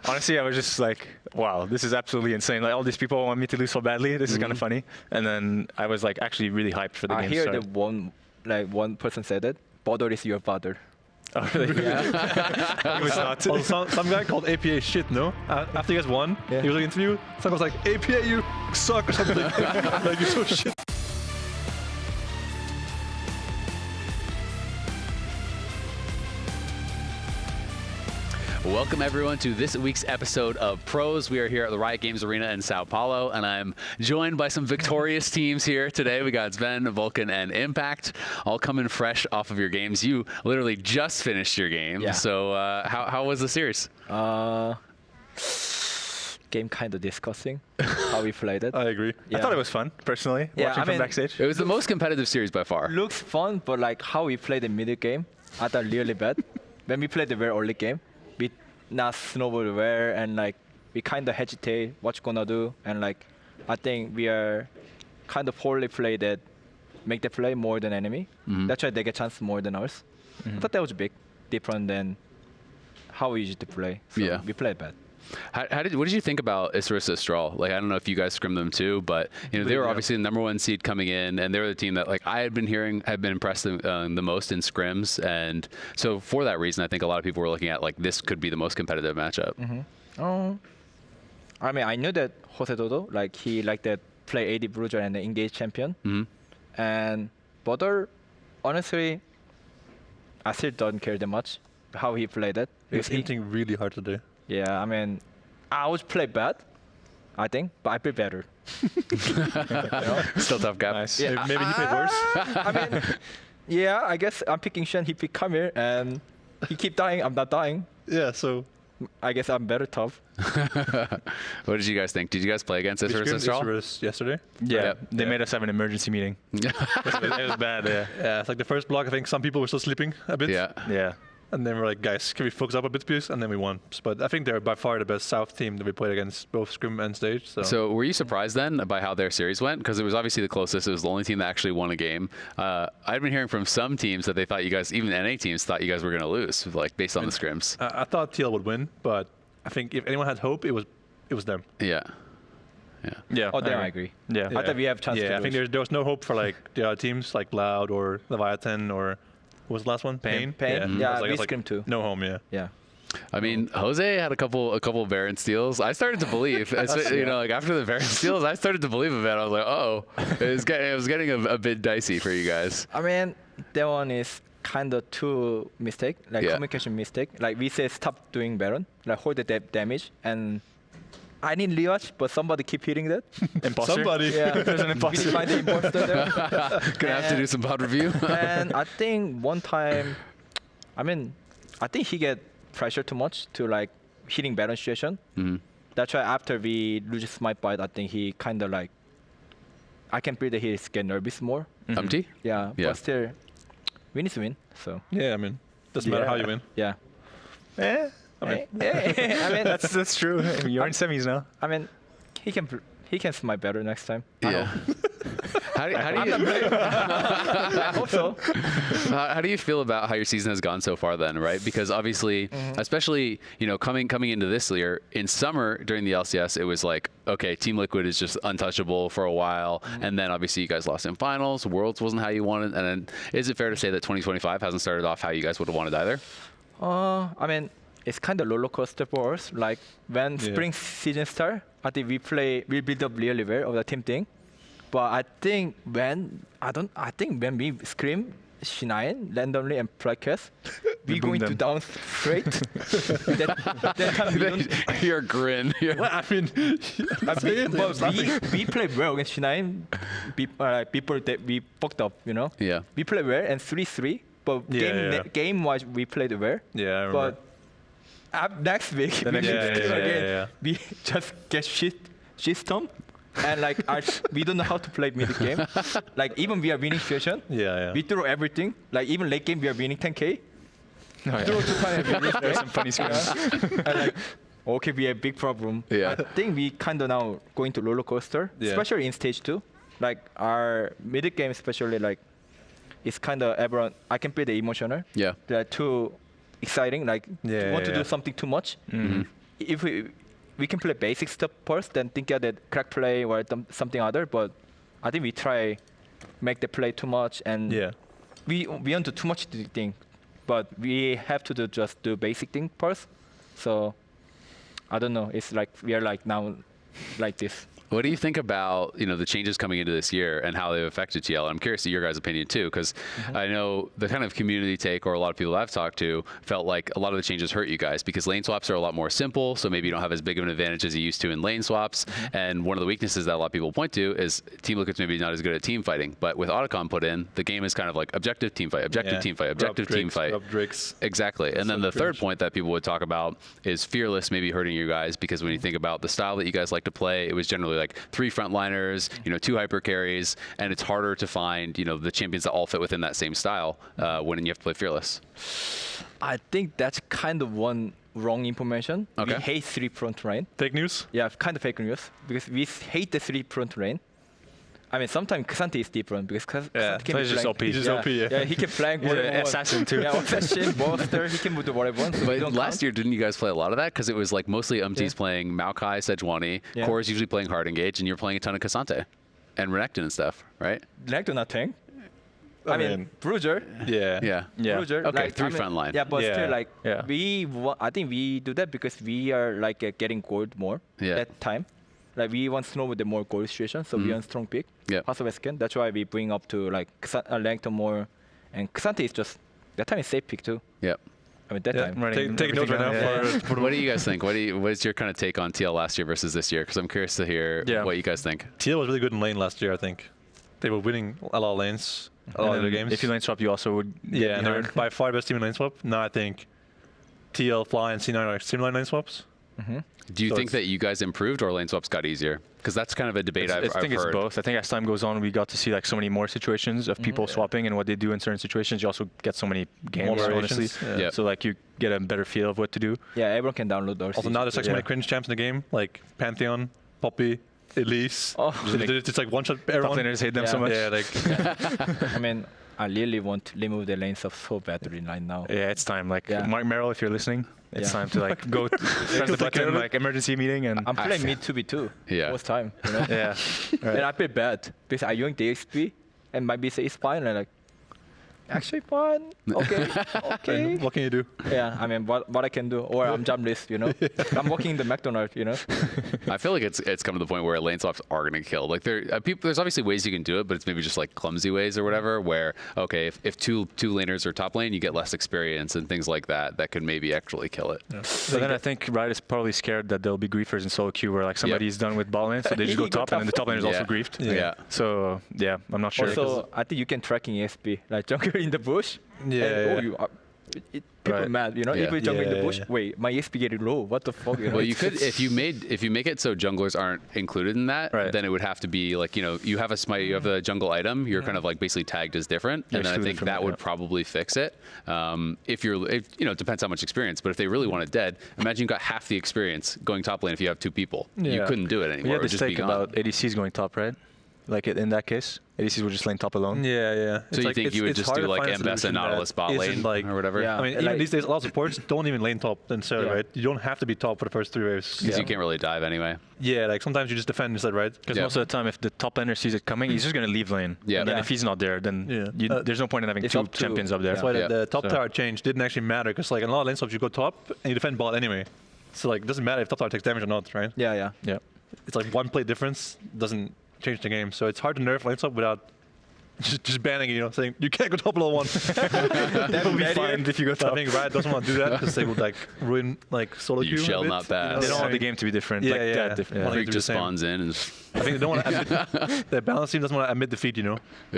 Honestly, I was just like, wow, this is absolutely insane. Like, all these people want me to lose so badly. This is kind of funny. And then I was like actually really hyped for the game I to hear start. that one person said it. Border is your father. Oh, really? Yeah. It was not. Also, some guy called APA shit, no? After you guys won, he was like interview. Someone was like, APA, you suck or something. Like, you're so shit. Welcome everyone to this week's episode of Pros. We are here at the Riot Games Arena in São Paulo, and I'm joined by some victorious teams here today. We got Zven, Vulcan, and Impact, all coming fresh off of your games. You literally just finished your game. Yeah. So how was the series? Game kind of disgusting how we played it. I agree. I thought it was fun, personally, Yeah, watching I from mean- backstage. It was the most competitive series by far. Looks fun, but like how we played the middle game, I thought really bad. When we played the very early game, we not snowball where and like we kind of hesitate what you gonna do, and like I think we are kind of poorly played that make the play more than enemy. That's why they get chance more than us. I thought that was big different than how we usually play. So Yeah. we played bad. What did you think about Isurus Estral? Like, I don't know if you guys scrimmed them too, but you know they were obviously the #1 seed coming in, and they were the team that like I had been hearing had been impressed the most in scrims, and so for that reason, I think a lot of people were looking at like this could be the most competitive matchup. I mean, I knew that Jose Dodo, like he liked that play AD Bruiser and the engage champion. And Border, honestly, I still don't care that much how he played it. He was Because hinting really hard today. yeah, I mean, I would play bad, I think, but I play better. Still tough gap. Nice. Yeah. Maybe he played worse. I mean, yeah, I guess I'm picking Shen, he picked Kamir, and he keep dying, I'm not dying. Yeah, so. I guess I'm better tough. What did you guys think? Did you guys play against Isurus Estral? Isurus yesterday. Yeah, they Yeah. made us have an emergency meeting. It was bad, yeah. Yeah, it's like the first block, I think some people were still sleeping a bit. Yeah. Yeah. And then we're like, guys, can we focus up a bit, please? And then we won. But I think they're by far the best South team that we played against, both scrim and stage. So were you surprised then by how their series went? Because it was obviously the closest. It was the only team that actually won a game. I'd been hearing from some teams that they thought you guys, even NA teams, thought you guys were going to lose, like based on the scrims. I thought TL would win, but I think if anyone had hope, it was them. Yeah. Yeah. Oh, there I agree. Yeah. I thought we have chance to Yeah, I think lose. there was no hope for like the other teams like Loud or Leviatán or what was the last one? Pain. Pain. Yeah, Yeah, I we was like, scrim too. No home, yeah. Yeah. I mean, Jose had a couple Baron steals. I started to believe, you know, like after the Baron steals, I started to believe a bit. I was like, oh, it was getting a bit dicey for you guys. I mean, that one is kind of two mistake, like Yeah. communication mistake. Like we say stop doing Baron, like hold the damage, and I need Liach, but somebody keep hitting that. Imposter? Somebody. Yeah, There's an we imposter. find the imposter there. Gonna have to do some pod review. And I think one time, I mean, I think he get pressure too much to like hitting Baron situation. That's why after we lose Smite Bite, I think he kind of like, I can feel that he's get nervous more. Empty? Yeah, Yeah. but still, win is win. So Yeah, I mean, doesn't matter how you win. yeah. Eh, I mean, I mean, that's true. I mean, you're in semis now. I mean, he can smite better next time. Yeah. How do you I hope so. how do you feel about how your season has gone so far then, right? Because obviously, especially, you know, coming into this year, in summer during the LCS, it was like, okay, Team Liquid is just untouchable for a while. And then obviously you guys lost in finals. Worlds wasn't how you wanted. And then is it fair to say that 2025 hasn't started off how you guys would have wanted either? I mean, it's kind of roller coaster for us. Like when Yeah. spring season start, I think we build up really well of the team thing. But I think when we scream Shine randomly and FlyQuest, we boom going to them. down straight. that time we don't. Your grin. well, I mean, We play well against Shine. People that we fucked up, you know. Yeah. We play well and 3-3, but Yeah, game wise we played well. yeah, I remember. But next week, The next we week, meet yeah, again. yeah. We just get shit storm, and like we don't know how to play mid game. Like even we are winning situation, Yeah. we throw everything. Like even late game we are winning 10k. Oh, yeah. Throw to time we lose. There's some funny scrims. And like, okay, we have big problem. Yeah. I think we kind of now going to roller coaster, Yeah. especially in stage 2. Like our mid game, especially like, it's kind of everyone. I can play the emotional. Yeah. They're too exciting. Like Yeah, want to yeah. do something too much. if we can play basic stuff first, then think of the crack play or something other. But I think we try make the play too much, and Yeah. we don't do too much thing, but we have to just do basic thing first. So I don't know. It's like we are like now like this. What do you think about the changes coming into this year and how they've affected TL? I'm curious to your guys' opinion too, because I know the kind of community take, or a lot of people I've talked to, felt like a lot of the changes hurt you guys because lane swaps are a lot more simple, so maybe you don't have as big of an advantage as you used to in lane swaps. And one of the weaknesses that a lot of people point to is Team Liquid's maybe not as good at team fighting. But with Autocon put in, the game is kind of like objective team fight, objective team fight, objective team fight. Exactly. And then the third point that people would talk about is Fearless maybe hurting you guys, because when you think about the style that you guys like to play, it was generally like 3 frontliners, 2 hyper carries, and it's harder to find, the champions that all fit within that same style when you have to play Fearless. I think that's kind of one wrong information. Okay. We hate 3 front lane. Fake news? Yeah, kind of fake news, because we hate the 3 front lane. I mean, sometimes Xante is different because Xante can he's just OP. He's just OP, yeah. Yeah, he can flank He's whatever. an assassin too. Yeah, assassin, bolster, he can do whatever. So we But don't last count. year, didn't you guys play a lot of that? Because it was like mostly Umtee's playing Maokai, Sejuani, Yeah. Core is usually playing Hard Engage, and you're playing a ton of Cassante and Renekton and stuff, right? Like to nothing. I I mean, mean, Bruiser. Yeah. Yeah. Yeah. Bruiser. Okay, like, 3 I mean, front line. Yeah, but Yeah. still, like, Yeah. I think we do that because we are like getting gold more Yeah. that time. Like we want Snow with the more gold situation, so we want strong pick. Yeah. House of Esken. That's why we bring up to like Langton more, and Xante is just that time is safe pick too. Yep. I mean that Yeah. time. Take notes right now Yeah. for What do you guys think? What is your kind of take on TL last year versus this year? Because I'm curious to hear Yeah. what you guys think. TL was really good in lane last year, I think. They were winning a lot of lanes, a lot of And their then games. if you lane swap, you also would get Yeah, and they're nerd. by far the best team in lane swap. Now I think TL, Fly, and C9 are similar in lane swaps. Do you So think it's- that you guys improved or lane swaps got easier? Because that's kind of a debate I've I think it's heard. both. I think as time goes on, we got to see like so many more situations of people swapping and what they do in certain situations. You also get so many games, More honestly. variations, yeah. Yeah. So like you get a better feel of what to do. Yeah, everyone can download those. Also, now there's like so Yeah. many cringe champs in the game, like Pantheon, Poppy, Elise. Oh. It's like one shot Top everyone. laners hate them Yeah. so much. Yeah, like I mean, I really want to remove the lanes of so badly right now. Yeah, it's time. Like Yeah. Mark Merrill, if you're listening, it's Yeah. time to like go press the take care of button, it. like emergency meeting, and I'm playing mid 2v2 Yeah. most time. You know? yeah. And I play bad because I yoink the XP and my BC is fine. And I'm like, actually fine. Okay, okay. what can you do? Yeah, I mean, what I can do, or I'm jobless, I'm working in the McDonald's, I feel like it's come to the point where lane swaps are going to kill. Like there's obviously ways you can do it, but it's maybe just like clumsy ways or whatever. Where okay, if two laners are top lane, you get less experience and things like that. That could maybe actually kill it. So then I think Riot is probably scared that there'll be griefers in solo queue where like somebody's done with ball lane, so they just go He go top, and then the top lane is also Yeah. griefed. Yeah. So yeah, I'm not sure. Also, I think you can tracking ESP, like jungle in the bush. Yeah, And, yeah. oh, you are, people Right. mad, Yeah. If you jungle in the Yeah, bush, yeah. wait, my ESP getting low. What the fuck? Well, you It's- could if you make it so junglers aren't included in that, Right. then it would have to be like you have a smite, you have a jungle item, you're kind of like basically tagged as different, You're and then I excluded think from that it, would yeah. probably fix it. If it depends how much experience, but if they really want it dead, imagine you got half the experience going top lane if you have 2 people. You Yeah. couldn't do it we anymore. had It would this just be take gone. about ADCs going top, right? Like in that case, ADCs would just lane top alone. Yeah, yeah. So you think you would just do like Mbessa Nautilus bot lane like, or whatever? Yeah. I mean, even Like- these days, a lot of supports don't even lane top themselves, Yeah. right? You don't have to be top for the first 3 waves. Because you can't really dive anyway. Yeah, like sometimes you just defend instead, right? Because Yeah. most of the time, if the top laner sees it coming, he's just going to leave lane. Yeah. And then Yeah. if he's not there, then Yeah. there's no point in having It's 2 up to- champions up there. That's why Yeah. the top So- tower change didn't actually matter, because like in a lot of lane swaps, you go top and you defend bot anyway. So like, it doesn't matter if top tower takes damage or not, right? Yeah, yeah. Yeah. It's like one play difference doesn't change the game. So it's hard to nerf lane swap without just banning it, saying you can't go top below 1. That would be fine if you go So I top. think Riot doesn't want to do that because they would like ruin like solo You queue. a shall bit, not pass. They don't want the Yeah. game to be different. Yeah, like yeah. that different. Wanna Yeah. Freak do the just same. spawns in and I think they don't want to admit, the balance team doesn't want to admit defeat, Yeah.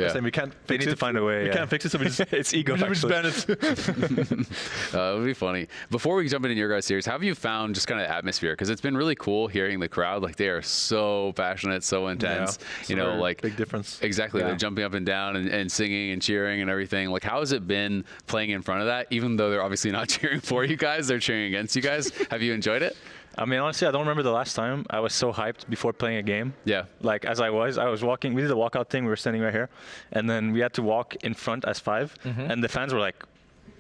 Saying we can't They fix need it. to find a way. We yeah. can't fix it, so we just It's ego, we just ban it. it would be funny. Before we jump into your guys' series, how have you found just kind of atmosphere? Because it's been really cool hearing the crowd. Like they are so passionate, so intense. Yeah. You know, So like big difference. Exactly. Yeah. They're jumping up and down and singing and cheering and everything. Like, how has it been playing in front of that? Even though they're obviously not cheering for you guys, they're cheering against you guys. Have you enjoyed it? I mean, honestly, I don't remember the last time I was so hyped before playing a game. Yeah. Like, as I was walking, we did a walkout thing, we were standing right here, and then we had to walk in front as 5, and the fans were like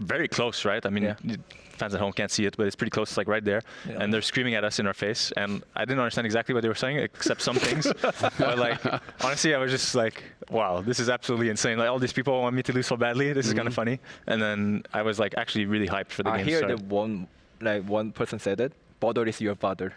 very close, right? I mean, Yeah. fans at home can't see it, but it's pretty close. It's like right there, and they're screaming at us in our face. And I didn't understand exactly what they were saying, except some things. But like, honestly, I was just like, wow, this is absolutely insane. Like all these people want me to lose so badly. This is kind of funny. And then I was like actually really hyped for the game. I hear start. one person said it. Border is your father.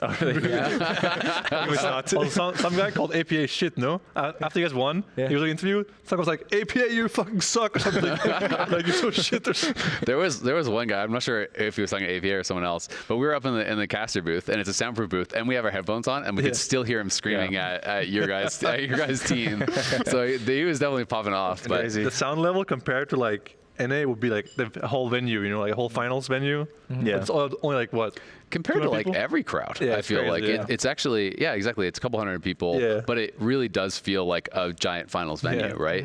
Oh, really? It was not. Also, some guy called APA shit, no? After you guys won, he was interviewed. Someone was like, APA, you fucking suck or something. Like, you're so shit or something. There was one guy. I'm not sure if he was talking to APA or someone else, but we were up in the caster booth, and it's a soundproof booth, and we have our headphones on, and we could still hear him screaming at your guys' team. So he was definitely popping off. But Crazy. The sound level compared to like NA would be like the whole venue, you know, like a whole finals venue. Yeah. It's only like what? compared to 200 like people? every crowd, Yeah, I it's feel crazy, like yeah. it's actually, yeah, exactly. It's a couple hundred people, Yeah. but it really does feel like a giant finals venue, Yeah. right?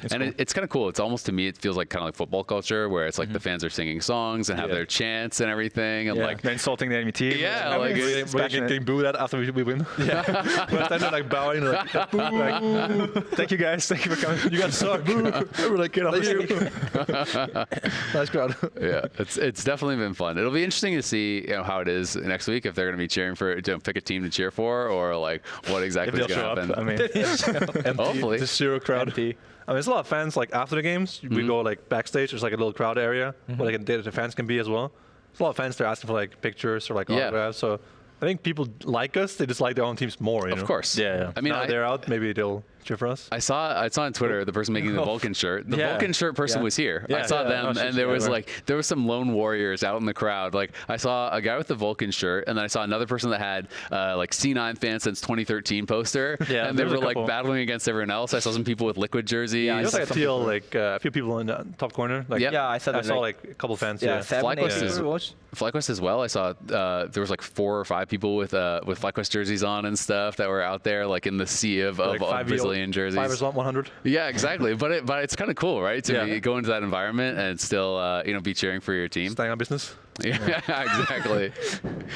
It's And cool. it's kind of cool. It's almost, to me, it feels like kind of like football culture, where it's like the fans are singing songs and have Yeah. their chants and everything, and Yeah. like They're insulting the enemy team. Yeah, like, it's We're passionate. getting booed at after we win. Yeah. We're standing like bowing, like, boo. Thank you guys. Thank you for coming. You guys suck. Boo. We're like, get off the Nice crowd. yeah, it's definitely been fun. It'll be interesting to see how it is next week, if they're going to be cheering for, pick a team to cheer for, or like what If exactly is they'll going show to up, happen. I mean, Hopefully. The zero crowd. Empty. I mean, there's a lot of fans like after the games. We go like backstage. There's like a little crowd area where like the fans can be as well. There's a lot of fans there asking for like pictures or like Yeah. autographs. So I think people like us. They just like their own teams more. You Of know? course. Yeah. I mean, Now they're out. Maybe they'll cheer for us. I saw on Twitter the person making the Vulcan shirt. The Yeah. Vulcan shirt person was here. I Yeah, saw yeah. them, Oh, and shit, there yeah, was right. there was some lone warriors out in the crowd. Like I saw a guy with the Vulcan shirt, and then I saw another person that had like C9 fan since 2013 poster. Yeah, and they there was were a like couple. battling against everyone else. I saw some people with Liquid jerseys. There's like a some TL, like a few people in the top corner. Like, Yep. Yeah, I saw I that. saw like a couple fans. yeah, Yeah. 7, 8 FlyQuest is- people watched. FlyQuest as well. I saw there was like 4 or 5 people with FlyQuest jerseys on and stuff that were out there, like in the sea of Like Brazilian jerseys. 5 or 100. Yeah, exactly. But it's kind of cool, right? To Yeah. go into that environment and still be cheering for your team. Staying on business. Yeah, exactly.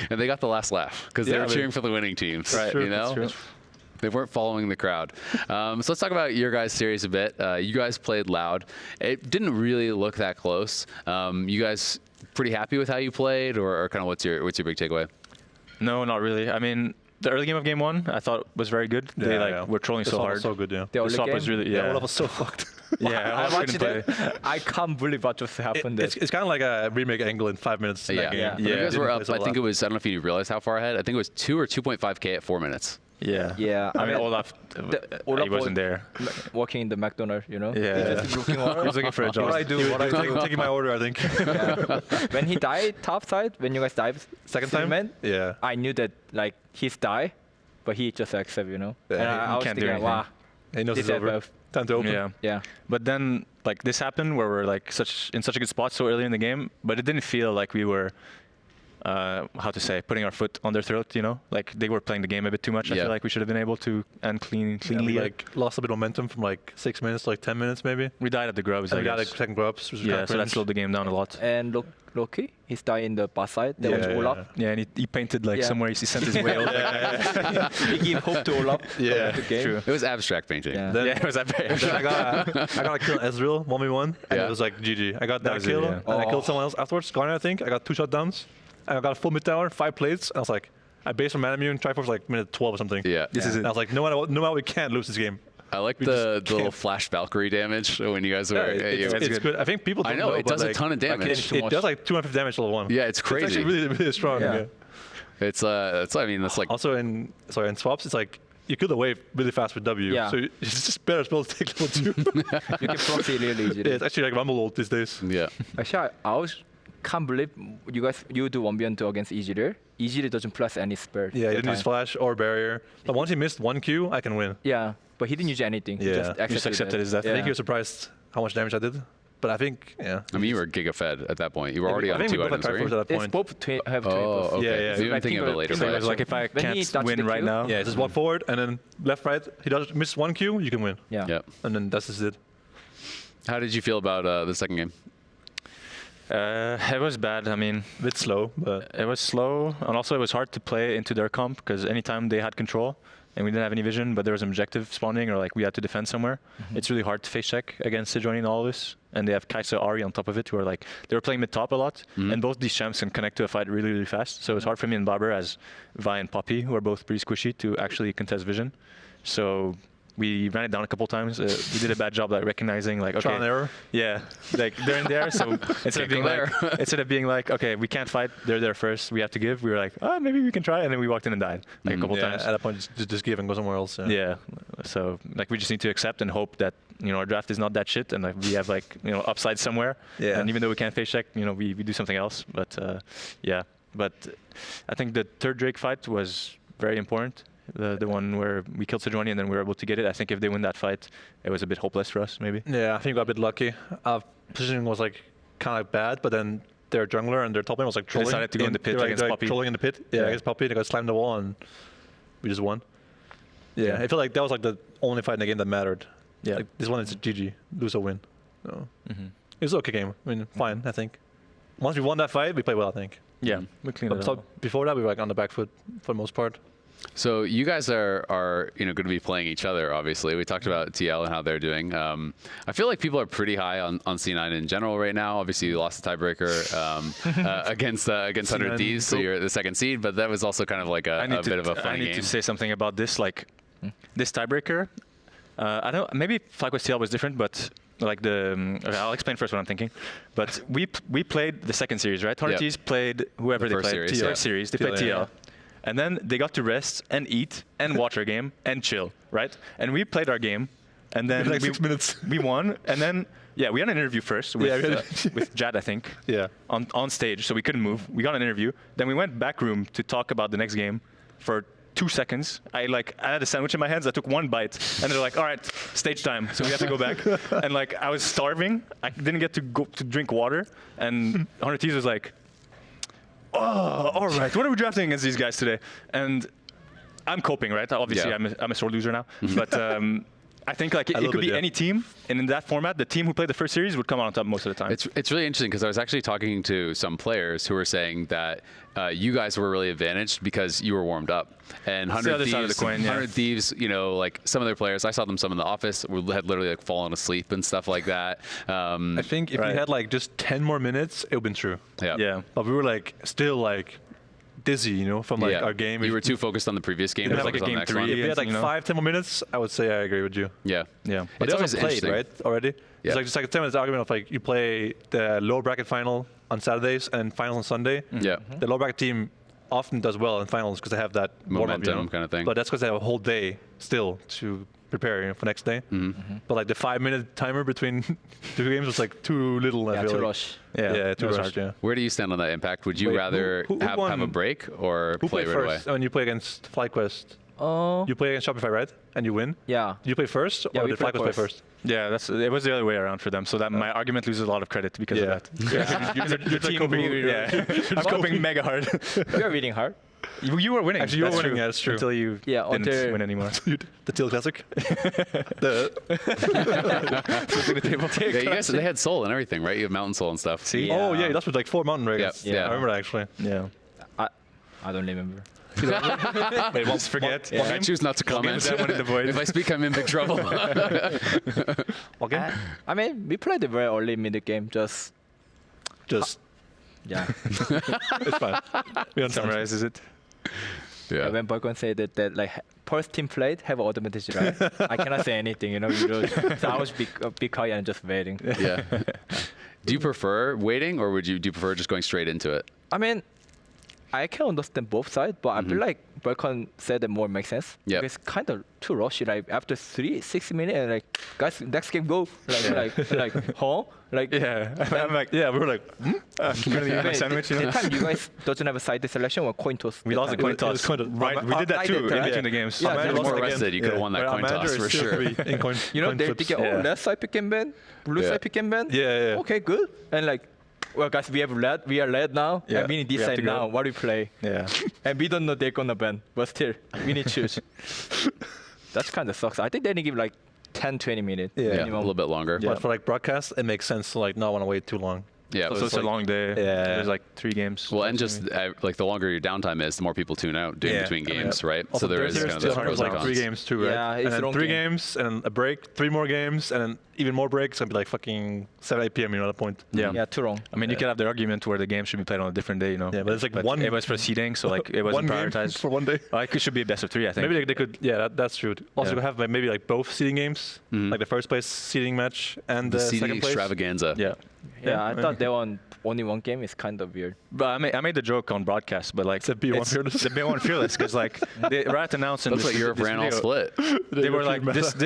And they got the last laugh because they Yeah, were I mean, cheering for the winning teams. Right. You True, know, that's true. they weren't following the crowd. So let's talk about your guys' series a bit. You guys played Loud. It didn't really look that close. You guys pretty happy with how you played, or kind of what's your big takeaway? no, not really. I mean, the early game of game 1, I thought was very good. They were trolling This so one hard. was so good, yeah. The The early swap game. was really Yeah, all of us so fucked. Yeah, I Olaf watched couldn't it. play. I can't believe what just happened there. It's kind of like a remake angle in 5 minutes. In Yeah. that game. Yeah. You guys Didn't were play up. so I think it loud. was. I don't know if you realized how far ahead. I think it was 2 or 2.5K at 4 minutes. Yeah. Yeah, I mean, Olaf, Olaf he wasn't was- there. Working in the McDonald's, you know. Yeah. He's just looking He was looking for a job. What I do, what I do. Taking my order, I think. Yeah. When he died top side, when you guys died Second time? man, Yeah. I knew that like he's die, but he just accept, you know. Yeah, and he I was can't do thinking, anything. wow, He knows this it's over. FF. Time to open. Yeah. Yeah. But then, like, this happened where we're like in such a good spot so early in the game, but it didn't feel like we were, how to say, putting our foot on their throat. You know, like they were playing the game a bit too much. I Yeah. feel like we should have been able to end Yeah, cleanly. we like lost a bit of momentum from like 6 minutes to like 10 minutes maybe. we died at the grubs. And I we got like guess. second grubs, which was Yeah, kind of so that cringe. slowed the game down a lot. And Loki, he's die in the pass side. There was Yeah, Olaf. Yeah, and he painted like Yeah. somewhere he sent his way over. He gave hope to Olaf. Yeah, the game. true. It was abstract painting. Yeah. Then- Yeah, it was that bad. Then I got a kill Ezreal 1v1, and Yeah. it was like GG. I got that was it, kill, yeah. and I Oh. killed someone else afterwards. Garner, I think. I got 2 shutdowns, and I got a full mid tower, 5 plates. And I was like, I based from Manamune, Triforce like minute 12 or something. Yeah. This is And I was like, no matter, we can't lose this game. I like We the just little can't. flash Valkyrie damage when you guys were. it's That's good. good. I think people I don't know, it but, does a like, ton of damage. It does like 250 damage level 1. Yeah, it's It's crazy. actually really, really strong. Yeah. Yeah. It's I mean, that's like Also in swaps, it's like you kill the wave really fast with W. Yeah. So it's just better spell to take level 2. You can proxy really easily. Yeah, it's actually like Rumble ult these days. yeah. Actually, I always can't believe you do 1v2 against Easyder. Easyder doesn't plus any spell. Yeah, he that didn't use time. flash or barrier. But once he missed 1 Q, I can win. Yeah, but he didn't use anything. He Yeah. just He accepted, just accepted his death. I Yeah. think he was surprised how much damage I did. But I think, yeah. I mean, you were giga fed at that point. You were already I on think 2 we both items, had right? Triforce at that It's point. both have Oh, triples. okay. Yeah, yeah. So you've been Like, thinking of it later. So it but- was like, if I When he can't touched win the right queue- now, Yeah, just walk forward and then left, right. He does miss 1 Q, you can win. Yeah. Yep. And then that's just it. How did you feel about the second game? it was bad. I mean, A bit slow, but it was slow, and also it was hard to play into their comp because anytime they had control and we didn't have any vision, but there was an objective spawning or like we had to defend somewhere, it's really hard to face check against Sejuani and all of this. and they have Kai'Sa Ari on top of it, who are like, they were playing mid-top a lot, and both these champs can connect to a fight really, really fast. So it's hard for me and Baber as Vi and Poppy, who are both pretty squishy, to actually contest vision. So we ran it down a couple times. We did a bad job like recognizing like, okay, Trial and error. yeah, like they're in there. So instead of being like, okay, we can't fight, they're there first, we have to give. We were like, oh, maybe we can try, and then we walked in and died like a couple times. At that point, just give and go somewhere else. Yeah. So like we just need to accept and hope that our draft is not that shit, and like we have like upside somewhere. Yeah. And even though we can't face check, we do something else. But yeah. But I think the third Drake fight was very important. The one where we killed Sejuani and then we were able to get it. I think if they win that fight, it was a bit hopeless for us, maybe. Yeah, I think we got a bit lucky. Our positioning was like kind of like bad, but then their jungler and their top lane was like trolling. They decided to go in the pit against like Poppy. Trolling in the pit. Yeah, against Poppy. They got slammed the wall and we just won. Yeah, I feel like that was like the only fight in the game that mattered. Yeah. Like, this one is GG, lose or win. So it was an okay game. I mean, fine, I think. Once we won that fight, we played well, I think. Yeah, we cleaned it So up. before that, we were like on the back foot for the most part. So you guys are going to be playing each other, obviously. We talked about TL and how they're doing. I feel like people are pretty high on C9 in general right now. Obviously, you lost the tiebreaker against 100 Thieves, so you're the second seed. But that was also kind of like a bit of a funny game. I need to say something about this. Like this tiebreaker, I don't. Maybe FlyQuest TL was different, but like okay, I'll explain first what I'm thinking. But we played the second series, right? 100 Thieves played whoever The they first played. series, First series, they played TL. yeah. And then they got to rest and eat and watch our game and chill, right? And we played our game, and then Like 6 minutes. we won, and then we had an interview first with with Jad, I think. Yeah. On stage, so we couldn't move. We got an interview. Then we went back room to talk about the next game for 2 seconds. I had a sandwich in my hands. I took one bite, and they're like, "All right, stage time." So we have to go back. And like I was starving. I didn't get to go to drink water. And 100 Thieves was like, "Oh, all right. What are we drafting against these guys today?" And I'm coping, right? Obviously, I'm a sore loser now. But I think like it could be any team, and in that format, the team who played the first series would come out on top most of the time. It's really interesting because I was actually talking to some players who were saying that you guys were really advantaged because you were warmed up. And 100 side of the coin, 100 Thieves, like some of their players, I saw them some in the office, had literally like fallen asleep and stuff like that. I think if we had like just 10 more minutes, it would have been true. Yeah. But we were like still like dizzy, from like our game. You were too focused on the previous game. It to was like focus a on the game next 3. one. If we had like 5-10 more minutes, I would say I agree with you. Yeah. Yeah. But It's they always also played, interesting. right? Already? Yeah. It's like just like 10 minutes argument of like you play the lower bracket final on Saturdays and finals on Sunday. Yeah. The lower bracket team often does well in finals because they have that warm-up, Momentum kind of thing. But that's because they have a whole day still to prepare for next day. But like the 5-minute timer between two games was like too little. I feel too like. rush. Yeah, too was rushed. hard. Yeah. Where do you stand on that impact? Would you Wait, rather who have won? a break or Who play played right first? away? When you play against FlyQuest, Oh. you play against Shopify, right? And you win. Yeah. Did you play first, Yeah, or we did played FlyQuest play first. first? Yeah, it was the other way around for them. So that my argument loses a lot of credit because of that. Your team, I'm coping mega hard. We are reading hard. You were winning. Actually, you were That's winning, true. yeah, that's true. Until you didn't until- win anymore. The Teal Classic. the Yeah, you guys, they had soul and everything, right? You have mountain soul and stuff. See? Yeah. Oh yeah, that's with like 4 mountain dragons. Yeah. I remember that actually. Yeah. I don't remember. Wait, Just forget. I choose not to comment. that one in the void. If I speak, I'm in big trouble. Okay. I mean, we played a very early mid game. Just yeah. It's fine. We understand. Summarizes it. Yeah. When Vulcan said that like first team played have advantage, right? I cannot say anything, you lose. So I was be quiet and just waiting. Yeah. Do you prefer waiting, or do you prefer just going straight into it? I mean, I can understand both sides, but I feel like Vulcan said that more makes sense. Yep. It's kind of too rushy. Like after 6 minutes, and like guys, next game go. Like huh? Like Yeah. I'm like, Yeah, we were like, I'm gonna eat my sandwich. That time you guys doesn't have a side selection or coin toss. We lost the coin toss. Right, we did that too in between the games. Yeah, Our they manager More lost again. rested, you could have won that But our coin toss manager for is still sure. free in coin. They're flips. thinking, oh, left side pick and ban, blue Yeah. side pick and ban. Yeah. Okay, good. And like, well, guys, we are led now. Yeah, And we need we this have side to go. now. What do we play? Yeah. And we don't know they're gonna ban, but still, we need to choose. That's kind of sucks. I think they need to give like 10, 20 minutes. Yeah. Yeah, a minimum. little bit longer. But for like broadcast, it makes sense to like not want to wait too long. Yeah, it So was it's a long day. Yeah. There's like 3 games. Well, and just like the longer your downtime is, the more people tune out in between games, right? Also, So there is kind of those pros and like cons. 3 games too, right? Yeah, and it's then long 3 game. games, and then a break, 3 more games, and then even more breaks. It's gonna be like fucking 7, 8 p.m. You know, at that point. Yeah. Yeah, too long. I mean, you could have the argument where the game should be played on a different day, you know. Yeah, but it's like one. It was for seeding, so like it wasn't one game prioritized. for one day. Like it should be a best of 3, I think. Maybe they could. Yeah, that's true. Also, Yeah. you could have like, maybe like both seeding games, like the first place seeding match and The the seeding second place. extravaganza. Yeah. Yeah, I thought they won only one game is kind of weird. But I made the joke on broadcast, but like It's a B1 Fearless. The B1 Fearless, because like they Riot announced in Looks this, like Europe this ran all video, split. They were like European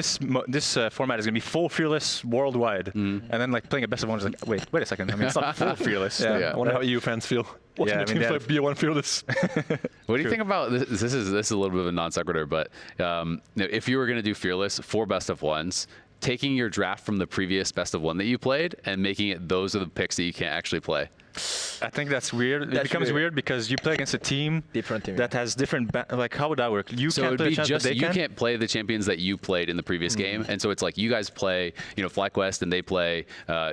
this format is gonna be full Fearless worldwide, and then like playing a best of 1 is like wait a second, I mean it's not full Fearless. Yeah. Yeah. I wonder how EU fans feel watching Yeah, the I mean, teams they play B1 Fearless. What do you think about this? This is a little bit of a non sequitur, but if you were going to do Fearless for best of 1s, taking your draft from the previous best of 1 that you played and making it those are the picks that you can't actually play. I think that's weird. It That's becomes weird. weird because you play against a team Different team, that has different like how would that work? You So can't it'd play be the champs, but just they you can? can't play the champions that you played in the previous game, and so it's like you guys play, FlyQuest, and they play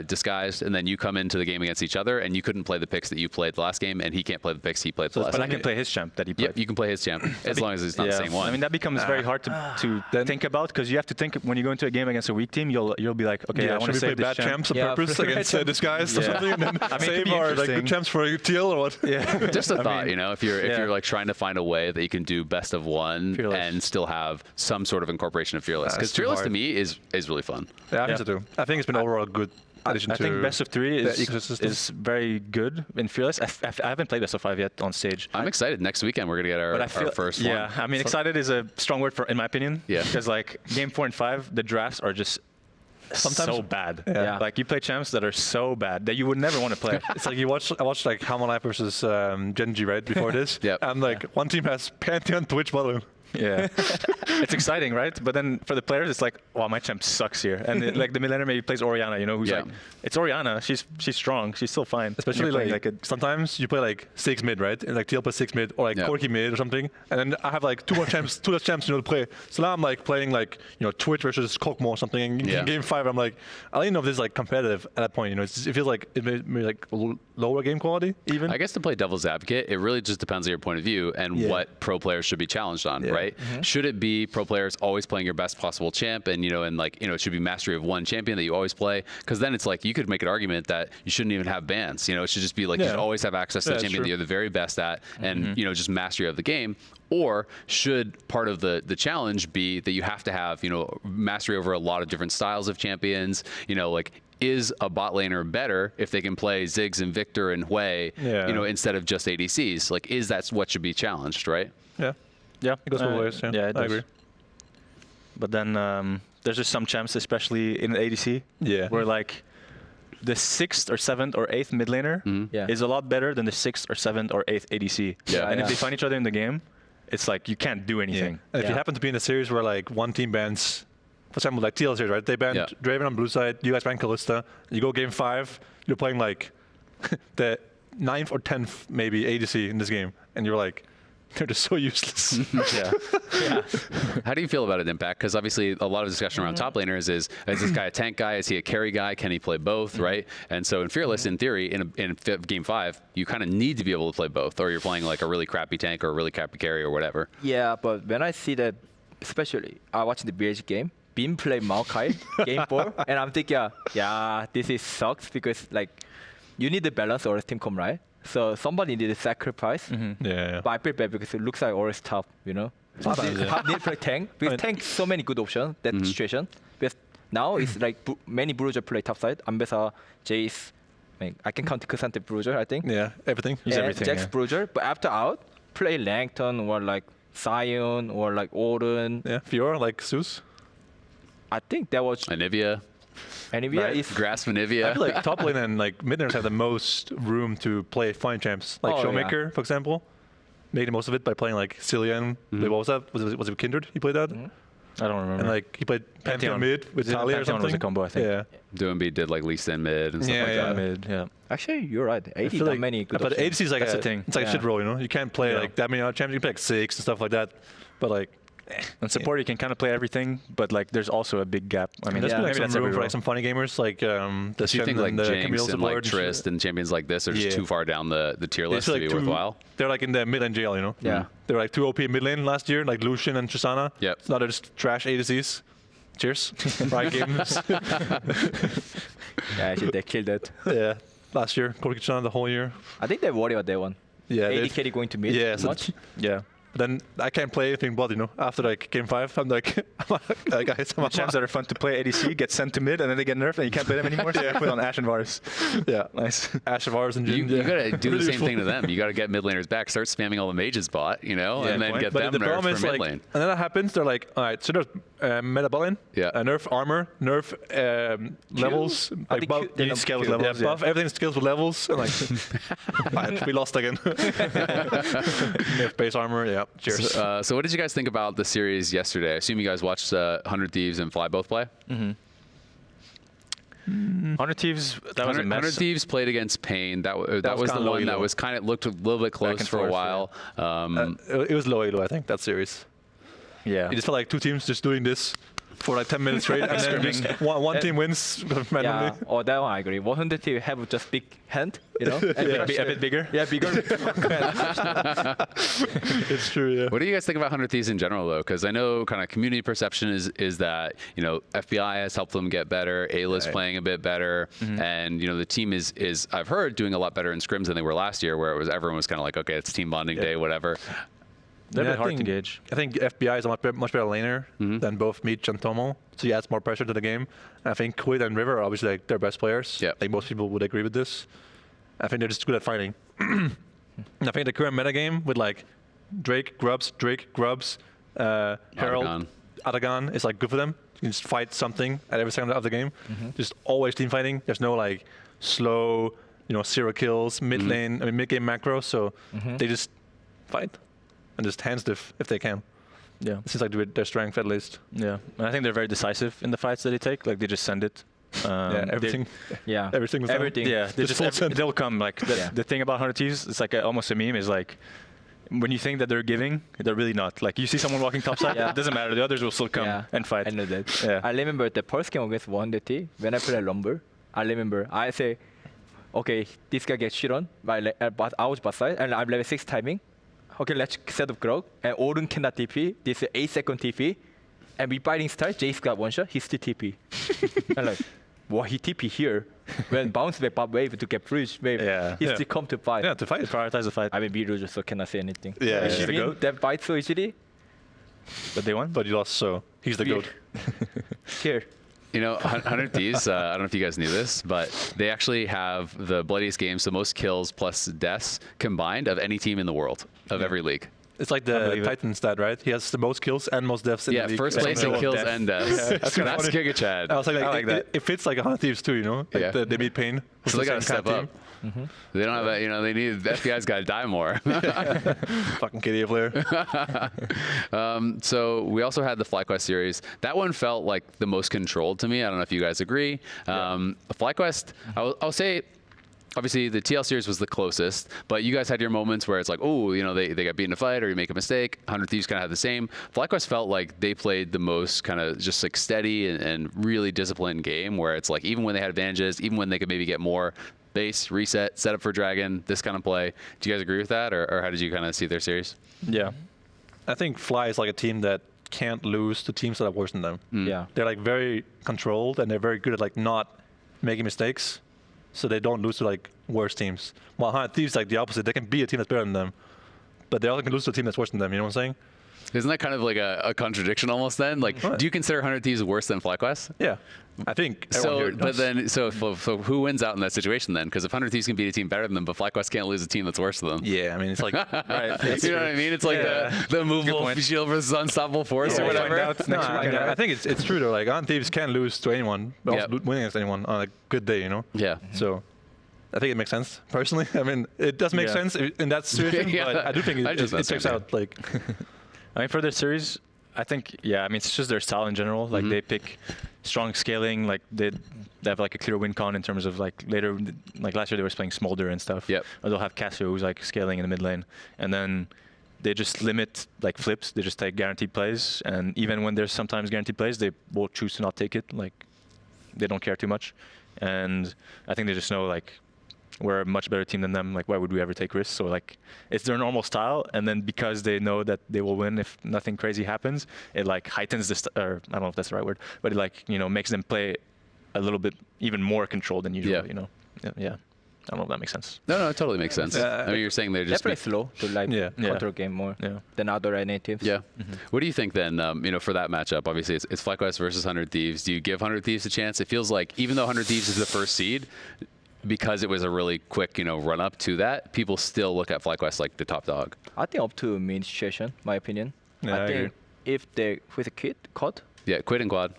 Disguised, and then you come into the game against each other, and you couldn't play the picks that you played the last game, and he can't play the picks he played the last But I game. can play his champ that he played. Yep, you can play his champ as long as it's not the same one. I mean that becomes very hard to think about because you have to think when you go into a game against a weak team, you'll be like, okay, I want should to we play save this bad champs on Yeah, purpose play against bad Disguised or Yeah. something, and then I mean, it could save be our like good interesting. champs for TL or what? Yeah. Just a thought, if you're yeah. like trying to find a way that you can do best of 1 Fearless. and still have some sort of incorporation of Fearless, because That's too Fearless to hard. me is really fun. Yeah, I think so too. I think it's been overall a good addition I to think best of 3 the is ecosystem. very good in Fearless. I haven't played best of 5 yet on stage. I'm excited. Next weekend we're gonna get But I our feel, first yeah, one. I mean, excited is a strong word in my opinion. Yeah. Because like game 4 and 5, the drafts are just Sometimes- so bad. Yeah. Like you play champs that are so bad that you would never want to play. It's like I watched like Hamon versus Genji right before this. Yep. And like one team has Pantheon Twitch bottom. Yeah, it's exciting, right? But then for the players, it's like, wow, my champ sucks here. And like the Millennium maybe plays Orianna, who's Yeah. like, it's Orianna. She's strong. She's still fine. Especially You're playing like a, sometimes you play like 6 mid, right? And like TL plays 6 mid or like Yeah. Corki mid or something. And then I have like 2 less champs to play. So now I'm like playing like Twitch versus Kokmo or something. And Yeah. in game 5, I'm like, I don't even know if this is like competitive at that point. It feels like it may like lower game quality even. I guess to play devil's advocate, it really just depends on your point of view and Yeah. what pro players should be challenged on, Yeah. right? Should it be pro players always playing your best possible champ, and it should be mastery of one champion that you always play? Because then it's like you could make an argument that you shouldn't even have bans. It should just be like you Yeah. should always have access to Yeah, the that's champion that true. you're the very best at, and just mastery of the game. Or should part of the challenge be that you have to have mastery over a lot of different styles of champions? Is a bot laner better if they can play Ziggs and Victor and Hui, Yeah. instead of just ADCs? Like, is that what should be challenged, right? Yeah. yeah, It goes both ways. Yeah, it I does. agree. But then there's just some champs, especially in ADC, Yeah. where like the 6th or 7th or 8th mid laner Yeah. is a lot better than the 6th or 7th or 8th ADC. Yeah. And if Yeah. they find each other in the game, it's like you can't do anything. And if you Yeah. happen to be in a series where like one team bans, for example, like TL series, right? They banned Yeah. Draven on blue side, you guys ban Kalista. You go game 5, you're playing like the 9th or 10th maybe ADC in this game, and you're like, they're just so useless. Yeah. How do you feel about it, Impact? Because obviously a lot of discussion around top laners is this guy a tank guy? Is he a carry guy? Can he play both, right? And so in Fearless, in theory, in game 5, you kind of need to be able to play both, or you're playing like a really crappy tank or a really crappy carry or whatever. Yeah, but when I see that, especially I watching the BH game, Bin play Maokai game 4, and I'm thinking, yeah, this is sucks because like you need the balance or team com, right? So somebody need to sacrifice. Yeah. But I feel bad because it looks like always tough, Sometimes, yeah. Top need to play tank because tank so many good options that situation. Because now it's like many bruiser play top side. Ambessa, Jace, I can count Cassandra bruiser, I think. Yeah, everything. Use and everything, Jax yeah. bruiser, but after out, play Langton or like Sion or like Odin. Yeah, Fiora, like Zeus. I think that was Anivia, Anivia Right. is Grasp I Anivia. feel like top lane and like mid laners have the most room to play fine champs. Like Oh, Showmaker, for example, made the most of it by playing like Cillian. What was that? Was it Kindred? He played that, I don't remember. and like he played Pantheon mid with Zven Talia or Pantheon was something. a combo, I think. Yeah, Doomby did like Lee Sin mid and stuff Yeah, like yeah. that. Mid, yeah. actually you're right. 80 I feel not like, many good but options. ADC is like That's a the thing. It's like a Yeah. shit role, you know. You can't play Yeah. like that many other champs. You can play like 6 and stuff like that, but like On support, you can kind of play everything, but like there's also a big gap. I mean, There's been like maybe some room for every like some funny gamers, like the Do you think like Camille Jinx and support like shit. Trist and champions like this are just too far down the tier list to like be too- worthwhile? They're like in the mid lane jail, you know? Yeah. They were like 2 OP mid lane last year, like Lucian and Tristana. Yep. So now they're just trash ADCs. Cheers. Right games. Yeah, actually they killed it. Yeah. Last year, Korki Tristana the whole year. I think they worry about that one. Yeah. 80 they- carry going to mid. Yeah, so much. yeah. Then I can't play anything but, you know, after like game 5, I'm like, guys, I'm The champs that are fun to play ADC get sent to mid, and then they get nerfed, and you can't play them anymore. So you put on Ashe and Varus. Yeah. Nice. Ash of ours and You, Jhin. you yeah. gotta do the Really same useful. thing to them. You gotta get mid laners back, start spamming all the mages bot, you know, Yeah, and then point. get But them the nerfed problem for is mid like, lane. and then that happens, they're like, all right, so there's meta bot lane, Yeah. nerf armor, nerf levels, like think buff, Q- they don't scale with Q. levels. yeah, buff everything scales with levels. And like, fine, we lost again. Nerf base armor, yeah, cheers. So what did you guys think about the series yesterday? I assume you guys watched 100 Thieves and Fly both play? 100 Thieves, that was a 100 mess. Thieves played against Pain. That was was the kinda one low that elo. was kind of looked a little bit close and for a forth, while. It was low elo, I think, that series. Yeah. It just felt like 2 teams just doing this for like 10 minutes straight, and then just one team wins randomly. Yeah, oh, that one I agree. 100 team have just big hand, you know? And a bit bigger. Yeah, bigger. It's true, yeah. What do you guys think about 100 Thieves in general, though? Because I know kind of community perception is that, you know, FBI has helped them get better, Ayla's playing a bit better, and, you know, the team is, I've heard, doing a lot better in scrims than they were last year, where everyone was kind of like, okay, it's team bonding day, whatever. They're a Yeah, bit I hard to think- gauge. I think FBI is a much better laner than both Meech and Tomo, so he adds more pressure to the game. I think Quid and River are obviously like their best players. Yep. I think most people would agree with this. I think they're just good at fighting. And I think the current meta game with like Drake, Grubs, Herald, Adagan is like good for them. You can just fight something at every second of the game. Just always team fighting. There's no like slow, you know, 0 kills, mid lane, mid game macro. So they just fight and just hand stiff if they can. Yeah. It seems like their strength at least. Yeah. And I think they're very decisive in the fights that they take. Like they just send it. Yeah, everything. Yeah. Every single time. Everything. Yeah, they Just full send. they'll come. Like the thing about 100 Thieves, it's like almost a meme. Is like when you think that they're giving, they're really not. Like you see someone walking topside, Yeah. it doesn't matter. The others will still come Yeah, and fight. I know that. Yeah. I remember the first game against 100T, when I played Lumber, I remember I say, okay, this guy gets shit on, but I was bot side, and I'm level 6 timing. Okay, let's set up Grog, and Orun cannot TP, this is 8-second TP, and we fighting start, Jace got one shot, he still TP. And like, what, he TP here? When bounce back bot wave to get bridge wave, Yeah. he Yeah. still come to fight. Yeah, to fight. Prioritize the fight. I mean, Beetle just so cannot say anything. Yeah, If he's you the win goat. that fight so easily, But they won. But you lost, so he's the goat. here. You know, 100 Thieves, I don't know if you guys knew this, but they actually have the bloodiest games, so most kills plus deaths combined of any team in the world, of every league. It's like the believe it. Titan stat, right? He has the most kills and most deaths in Yeah, the league. first That's place in unreal. kills death. and deaths. that's kinda That's funny. Giga Chad. I was like, I like that. It fits like 100 Thieves too, you know? Like Yeah. they meet Pain. So they gotta step up. Team. They don't have a, you know, they need, the FBI's gotta die more. Fucking KDA player. So we also had the FlyQuest series. That one felt like the most controlled to me. I don't know if you guys agree. FlyQuest, I'll say, obviously the TL series was the closest, but you guys had your moments where it's like, oh, you know, they got beat in a fight or you make a mistake. 100 Thieves kind of had the same. FlyQuest felt like they played the most kind of just like steady and really disciplined game where it's like even when they had advantages, even when they could maybe get more base, reset, set up for Dragon, this kind of play. Do you guys agree with that, or how did you kind of see their series? Yeah. I think Fly is like a team that can't lose to teams that are worse than them. Yeah. They're like very controlled and they're very good at like not making mistakes, so they don't lose to like worse teams. While 100 Thieves like the opposite. They can be a team that's better than them, but they also can lose to a team that's worse than them. You know what I'm saying? Isn't that kind of like a contradiction almost then? Like, Right. do you consider 100 Thieves worse than FlyQuest? Yeah. I think. everyone So, here but does. then, so who wins out in that situation then? Because if 100 Thieves can beat a team better than them, but FlyQuest can't lose a team that's worse than them. Yeah, I mean it's like Right. You know what I mean? It's like the movable point. shield versus unstoppable force Yeah, or we'll whatever. find out next week. I think it's true though. Like 100 Thieves can lose to anyone, but also Yep. win against anyone on a good day. You know. Yeah. So I think it makes sense personally. I mean, it does make Yeah. sense in that situation, Yeah. but I do think I it just checks understand, out. Like, I mean, for their series, I think, yeah, I mean, it's just their style in general. Like, they pick strong scaling. Like, they have, like, a clear win con in terms of, like, later, like, last year they were playing Smolder and stuff. Yep. Or they'll have Cassio, who's, like, scaling in the mid lane. And then they just limit like flips. They just take guaranteed plays, and even when there's sometimes guaranteed plays, they will choose to not take it. Like they don't care too much, and I think they just know like we're a much better team than them. Like why would we ever take risks? So like it's their normal style, and then because they know that they will win if nothing crazy happens, it like heightens this. Or I don't know if that's the right word, but it like makes them play a little bit even more controlled than usual. Yeah. I don't know if that makes sense. No, it totally makes sense. I mean, you're saying they're just Definitely slow to like control game more than other natives. Yeah. What do you think then? For that matchup, obviously it's FlyQuest versus 100 Thieves. Do you give 100 Thieves a chance? It feels like even though 100 Thieves is the first seed, because it was a really quick run up to that, people still look at FlyQuest like the top dog. I think up to mid situation, my opinion. Yeah, I think if they with a kid caught. Yeah, Quid and Quad.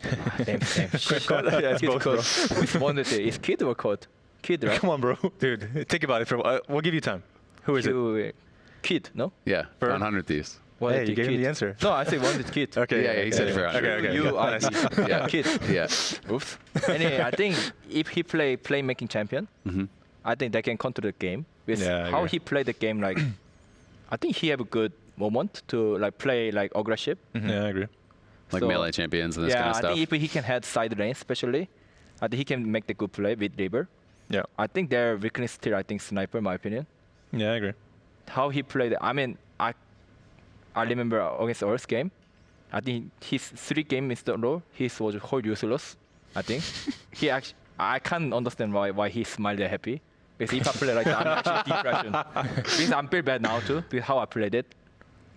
Same. Yeah, it's both, bro. Which one is kid or caught? Kid, right? Come on, bro. Dude, think about it. We'll give you time. Who is it? Kid, no? Yeah, on 100 Thieves. Hey, you gave me the answer. No, I say one kid. Okay. Yeah, he said it for 100. Okay. You are Yeah. kid. Yeah. Oops. Anyway, I think if he play playmaking champion, I think they can control the game. With how he played the game, like I think he have a good moment to like play like aggressive. Yeah, I agree. Like melee champions and this kind of stuff. I think if he can head side lane especially, I think he can make the good play with River. Yeah. I think their weakness still, I think, sniper, in my opinion. Yeah, I agree. How he played, I mean, I remember against Earth game, I think his 3 games in a row, his was whole useless, I think. He actually, I can't understand why he smiled happy. Because if I play like that, I'm actually depression. Because I'm feel bad now too, with how I played it.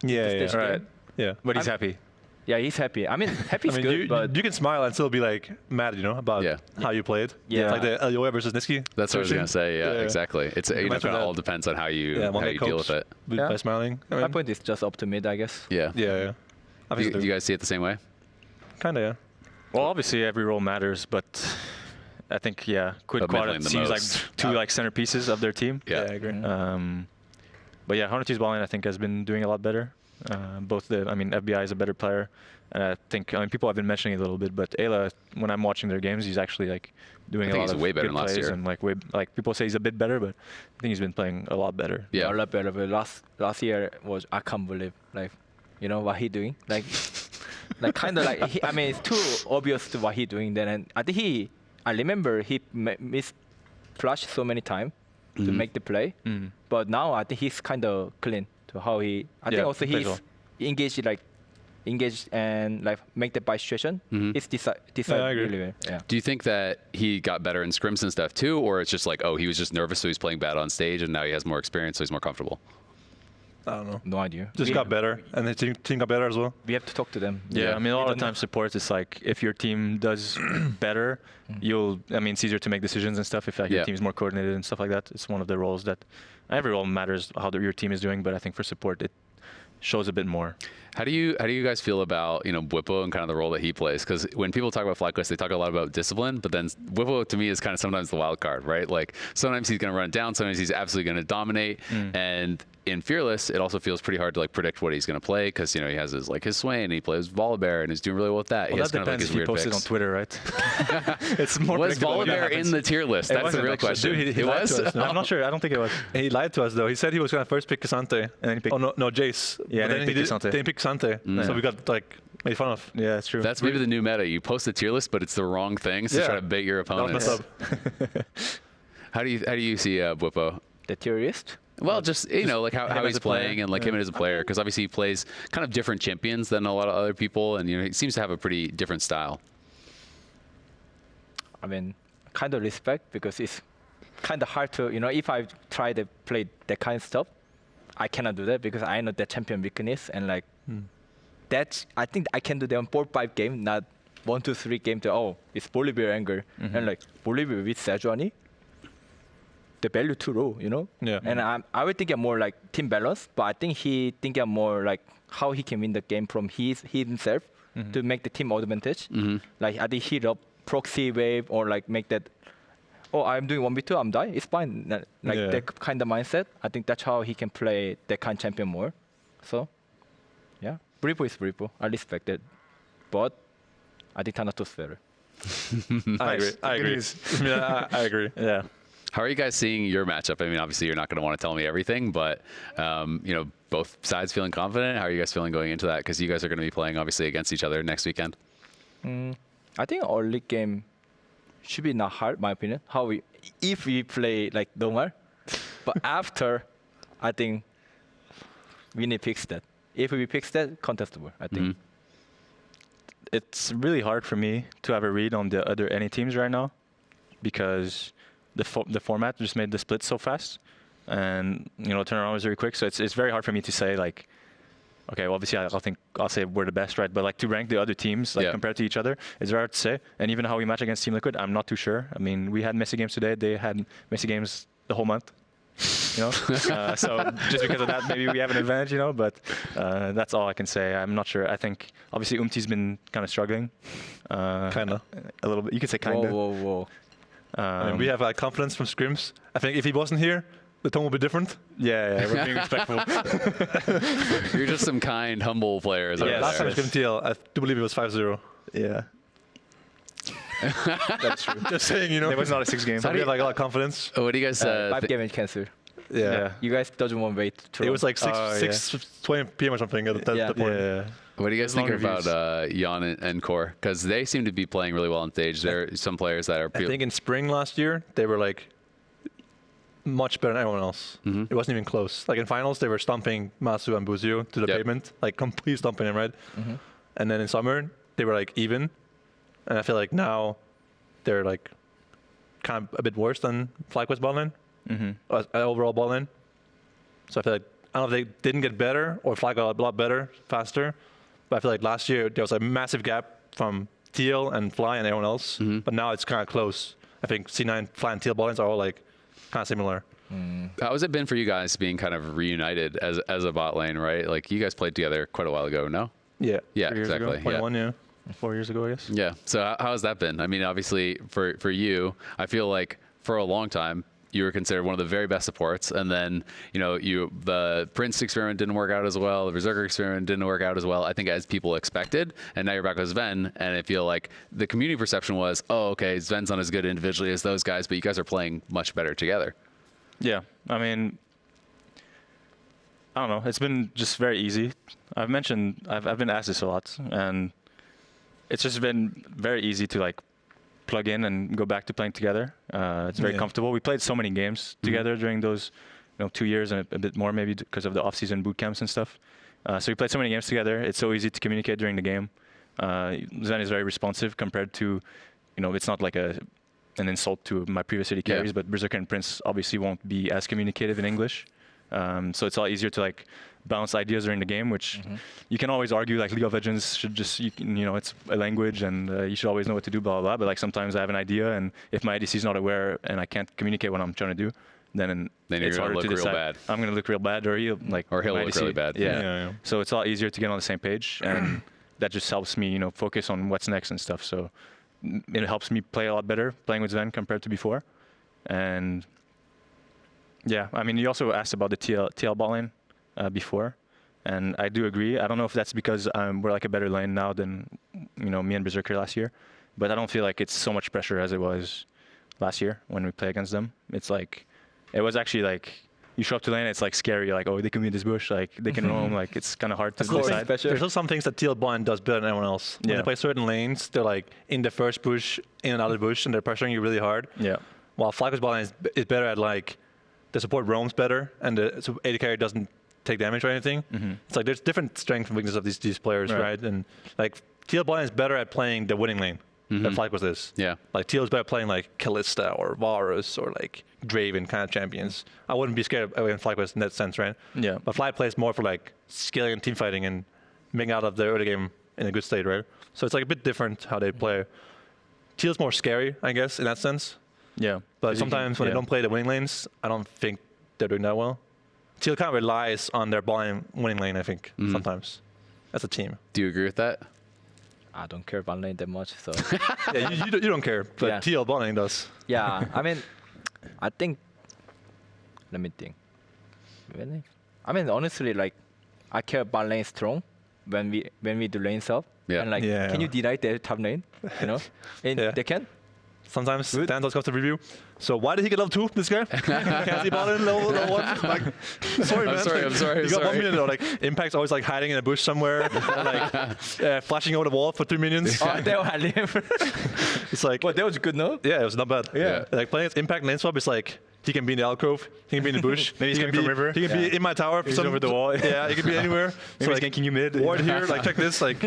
Yeah, Stage right. game. Yeah. But he's happy. Yeah, he's happy. I mean, happy is good, but you can smile and still be like mad, about how you played. Yeah. Like the LTA versus Niski. That's what I was gonna say. Yeah, exactly. It's it Might kind of that- all depends on how you one deal with it. By smiling. I my mean, point is just up to mid, I guess. Yeah. yeah. I Do think you guys see it the same way? kind of, yeah. Well, obviously every role matters, but I think Quid But Quad middling the seems like most. two like centerpieces of their team. Yeah. I agree. But yeah, 100 Balling I think has been doing a lot better. FBI is a better player, and I think people have been mentioning it a little bit, but Ayla, when I'm watching their games, he's actually like doing I a think lot he's of way better good than last plays, year. and like people say he's a bit better, but I think he's been playing a lot better. Yeah. A lot better. But last year was, I can't believe, like, what he doing, like kind of like I mean it's too obvious to what he doing then, and I think I remember he missed flash so many times to make the play, but now I think he's kind of clean to how he. I think also plays he's well. engaged and like make the buy situation. It's decide I agree. really well. Yeah. Do you think that he got better in scrims and stuff too, or it's just like, oh, he was just nervous, so he's playing bad on stage, and now he has more experience, so he's more comfortable? I don't know. No idea. Just got better, and the team got better as well. We have to talk to them. Yeah, I mean, a lot We of don't times supports, it's like if your team does better, it's easier to make decisions and stuff if like, your team's more coordinated and stuff like that. It's one of the roles that every role matters how your team is doing, but I think for support it shows a bit more. How do you guys feel about Bwipo and kind of the role that he plays? Because when people talk about FlyQuest, they talk a lot about discipline, but then Bwipo to me is kind of sometimes the wild card, right? Like sometimes he's going to run it down, sometimes he's absolutely going to dominate, and in Fearless, it also feels pretty hard to like predict what he's going to play because he has his Swain and he plays Volibear and he's doing really well with that. Well, he has that kind of like depends his if you weird post it on picks. Twitter, right? It's more Was predictable when that Volibear in happens. the tier list? It That's the wasn't real actually. question. Dude, he It lied was? to us, no? I'm not sure. I don't think it was. He lied to us though. He said he was gonna first pick Casante, And then he picked. no, Jace. Yeah, But and then he picked Casante. Then he picked Casante. So we got like made fun of. Yeah, that's true. That's maybe the new meta. You post the tier list, but it's the wrong things to Yeah. try to bait your That was opponents. messed up. How do you see Bwipo? The terrorist. Well, just like how as he's a player. playing and like him as a player, because obviously he plays kind of different champions than a lot of other people, and he seems to have a pretty different style. I mean, kind of respect because it's kind of hard to, if I try to play that kind of stuff, I cannot do that because I know the champion weakness and like that's, I think I can do that on 4-5 game, not 1, 2, 3 game to, it's Bolivia anger. And like Bolivia with Sejuani, the value too low, Yeah. And I would think more like team balance, but I think he think more like how he can win the game from himself to make the team advantage. Like I think hit up proxy wave or like make that, I'm doing 1v2, I'm die, it's fine. Like that kind of mindset. I think that's how he can play that kind of champion more. So, yeah, Bwipo is Bwipo. I respect it, but I think Thanatos better. I agree. I agree. Yeah, I agree. yeah. How are you guys seeing your matchup? I mean, obviously you're not going to want to tell me everything, but both sides feeling confident? How are you guys feeling going into that? Because you guys are going to be playing obviously against each other next weekend. I think early game should be not hard, my opinion. If we play like normal, but after, I think we need to fix that. If we fix that, contestable, I think. It's really hard for me to have a read on the other any teams right now, because the format just made the split so fast, and turnaround was very quick. So it's very hard for me to say like, okay, well, obviously I'll say we're the best, right? But like to rank the other teams like compared to each other, it's very hard to say. And even how we match against Team Liquid, I'm not too sure. I mean, we had messy games today. They had messy games the whole month. So just because of that, maybe we have an advantage, But that's all I can say. I'm not sure. I think obviously Umti's been kind of struggling. Kinda. A little bit. You could say kinda. Whoa. I mean, we have confidence from scrims. I think if he wasn't here, the tone would be different. Yeah, we're being respectful. You're just some kind, humble players. Yeah, Last time Scrim TL, I do believe it was 5-0. Yeah. That's true. Just saying, It was not a 6 game. So we have like a lot of confidence. What do you guys 5 game cancelled. Yeah. You guys doesn't want to wait too It long. was like 6:20 p.m. or something at the point. Yeah. What do you guys Long think about reviews. Jan and Core? Because they seem to be playing really well on stage. There are some players that are. I think in spring last year, they were like much better than everyone else. It wasn't even close. Like in finals, they were stomping Masu and Buzio to the pavement, like complete stomping them, right? And then in summer, they were like even. And I feel like now they're like kind of a bit worse than FlyQuest ball lane, overall ball lane. So I feel like, I don't know if they didn't get better or Fly got a lot better faster, but I feel like last year there was a massive gap from Teal and Fly and everyone else, but now it's kind of close. I think C9, Fly, and Teal ball lanes are all like kind of similar. How has it been for you guys being kind of reunited as a bot lane, right? Like you guys played together quite a while ago, no? Yeah. Yeah, 3 years ago. exactly. Yeah. 21, yeah. 4 years ago, I guess. Yeah. So how has that been? I mean, obviously for you, I feel like for a long time you were considered one of the very best supports, and then the Prince experiment didn't work out as well, the Berserker experiment didn't work out as well, I think, as people expected, and now you're back with Zven, and I feel like the community perception was, oh, okay, Zven's not as good individually as those guys, but you guys are playing much better together. Yeah, I mean, I don't know. It's been just very easy. I've been asked this a lot, and it's just been very easy to like plug in and go back to playing together. It's very comfortable. We played so many games together during those 2 years and a bit more, maybe because of the off-season boot camps and stuff. So we played so many games together. It's so easy to communicate during the game. Zven is very responsive compared to, it's not like an insult to my previous city carries, but Berserker and Prince obviously won't be as communicative in English. So it's a lot easier to like bounce ideas during the game, which you can always argue like League of Legends should just, it's a language and you should always know what to do, blah, blah, blah. But like sometimes I have an idea, and if my ADC is not aware and I can't communicate what I'm trying to do, then it's harder to decide. Bad. I'm going to look real bad, or he'll look really bad. Yeah. So it's a lot easier to get on the same page, and that just helps me, focus on what's next and stuff. So it helps me play a lot better playing with Zven compared to before. And yeah, I mean, you also asked about the TL bot lane before, and I do agree. I don't know if that's because we're like a better lane now than me and Berserker last year, but I don't feel like it's so much pressure as it was last year when we play against them. It's like, it was actually like, you show up to lane, it's like scary, like, oh, they can be in this bush, like they can roam, like it's kind of hard to decide. There's also some things that TL bot lane does better than everyone else. When they play certain lanes, they're like in the first bush, in another bush, and they're pressuring you really hard. Yeah. While FlyQuest bot lane is better at like, the support roams better, and the AD carry doesn't take damage or anything. It's like there's different strengths and weaknesses of these players, right? And like TL bot lane is better at playing the winning lane than FlyQuest is. Yeah. Like TL is better at playing like Kalista or Varus or like Draven kind of champions. I wouldn't be scared of FlyQuest in that sense, right? Yeah. But Fly plays more for like scaling and team fighting and making out of the early game in a good state, right? So it's like a bit different how they play. TL's more scary, I guess, in that sense. Yeah. But sometimes when they don't play the winning lanes, I don't think they're doing that well. TL kind of relies on their ball lane winning lane, I think, sometimes, as a team. Do you agree with that? I don't care about lane that much, so. Yeah, you don't care, but TL ball lane does. Yeah, I mean, I think. Let me think. Really? I mean, honestly, like, I care about lane strong when we do lane self. Yeah. And like, can you deny their top lane? And they can. Sometimes Dan does have to review. So why did he get level 2, this guy? Can't see ball in level 1? Like, sorry, man. I'm sorry. You got 1 minute though. Like, Impact's always like hiding in a bush somewhere, like flashing over the wall for 3 minions. they were live. It's like, But that was good, no? yeah, it was not bad. Yeah. Like playing as Impact Laneswap is like, he can be in the alcove, he can be in the bush. Maybe he's he can coming be, from river. He can be in my tower. He's over the wall. Yeah, he can be anywhere. Maybe he's ganking you mid. Ward here, like check this, like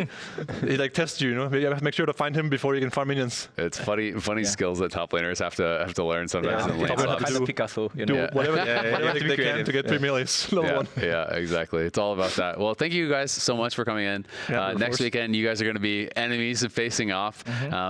he like tests you, you know. You have to make sure to find him before you can farm minions. It's funny skills that top laners have to learn sometimes in lane top laners swaps. have to Kind do- of Picasso, you Do know. whatever, Yeah, whatever you have to be they can creative. to get 3 melees. Level 1. Yeah, exactly. It's all about that. Well, thank you guys so much for coming in. Yeah, of next course. weekend, you guys are going to be enemies and facing off.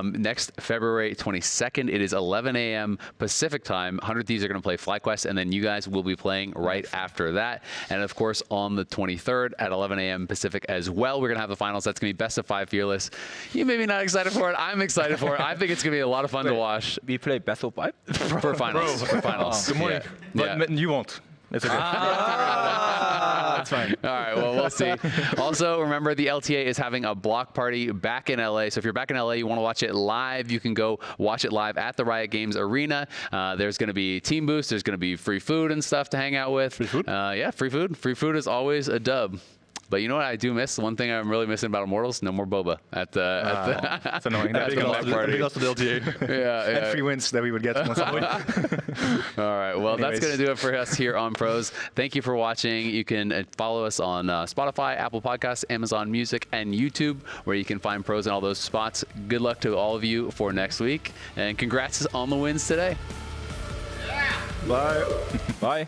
Next February 22nd, it is 11 a.m. Pacific time. 100 Thieves are going to play FlyQuest, and then you guys will be playing right after that. And of course, on the 23rd at 11 a.m. Pacific as well, we're going to have the finals. That's going to be best of 5 fearless. You may be not excited for it. I'm excited for it. I think it's going to be a lot of fun to watch We play Best of 5? for finals. For finals. Good morning. Yeah. But you won't. It's okay. That's fine. All right, well, we'll see. Also, remember, the LTA is having a block party back in LA. So if you're back in LA, you want to watch it live, you can go watch it live at the Riot Games Arena. There's going to be team boost. There's going to be free food and stuff to hang out with. Free food? Yeah, free food. Free food is always a dub. But you know what I do miss? One thing I'm really missing about Immortals, no more boba at the That's annoying. at That'd the be block awesome. party. Big loss to the LTA. Yeah, And free wins that we would get once a week. All right. Well, that's Anyways. going to do it for us here on Pros. Thank you for watching. You can follow us on Spotify, Apple Podcasts, Amazon Music, and YouTube, where you can find Pros in all those spots. Good luck to all of you for next week. And congrats on the wins today. Bye. Bye.